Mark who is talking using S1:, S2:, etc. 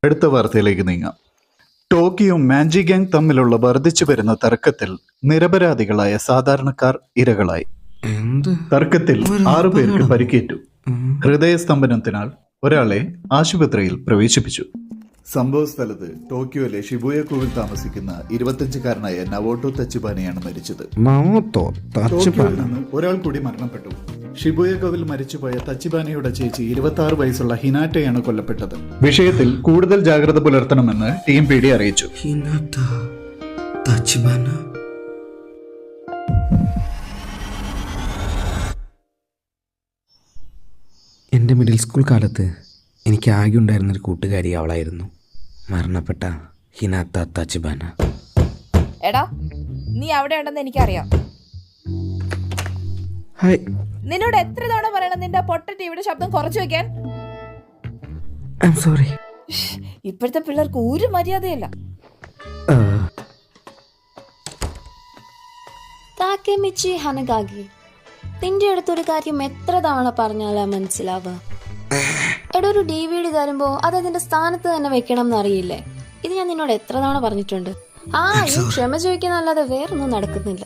S1: അടുത്ത വാർത്തയിലേക്ക് നീങ്ങാം. ടോക്കിയും മാഞ്ചി ഗ്യാങ് തമ്മിലുള്ള വർദ്ധിച്ചു വരുന്ന തർക്കത്തിൽ നിരപരാധികളായ സാധാരണക്കാർ ഇരകളായി. തർക്കത്തിൽ 6 പേർക്ക് പരിക്കേറ്റു. ഹൃദയസ്തംഭനത്തിനാൽ ഒരാളെ ആശുപത്രിയിൽ പ്രവേശിപ്പിച്ചു. സംഭവ സ്ഥലത്ത് ടോക്കിയോയിലെ ഷിബുയ കോവിൽ താമസിക്കുന്ന 25-കാരനായ നവോട്ടോ തച്ചിബാനയാണ് മരിച്ചത്. ടോക്കിയോയിൽ നിന്ന് ഒരാൾ കൂടി മരണപ്പെട്ടു. ഷിബുയ കോവിൽ മരിച്ചുപോയ തച്ചിബാനയുടെ ചേച്ചി 26 വയസ്സുള്ള ഹിനാറ്റയാണ് കൊല്ലപ്പെട്ടത്. വിഷയത്തിൽ കൂടുതൽ ജാഗ്രത പുലർത്തണമെന്ന് ടീം PD അറിയിച്ചു.
S2: എൻ്റെ മിഡിൽ സ്കൂൾ കാലത്ത് എനിക്ക് ആകെ ഉണ്ടായിരുന്നൊരു കൂട്ടുകാരി അവളായിരുന്നു, മരണപ്പെട്ട ഹിനാത്ത തച്ചിബാന.
S3: എടാ, നീ അവിടെ ഉണ്ടെന്ന് എനിക്കറിയാം.
S2: ഹായ്.
S3: നിന്നോട് എത്ര തവണ പറയണം നിന്റെ പൊട്ട ടിവിയുടെ ശബ്ദം കുറച്ചു വെക്കാൻ?
S2: I am sorry.
S3: ഇപ്പോഴത്തെ പിള്ളേർക്ക് ഒരു മര്യാദയല്ല.
S4: താക്കേമിച്ചി ഹനഗാഗി, നിന്റെ അടുത്തൊരു കാര്യം എത്ര തവണ പറഞ്ഞാലാ മനസ്സിലാവുക? എടാ, ഒരു DVD തരുമ്പോ അത് അതിന്റെ സ്ഥാനത്ത് തന്നെ വെക്കണം എന്നറിയില്ലേ? ഇത് ഞാൻ നിന്നോട് എത്ര തവണ പറഞ്ഞിട്ടുണ്ട്. ഈ ക്ഷമ ചോദിക്കുന്നല്ലാതെ വേറൊന്നും നടക്കുന്നില്ല.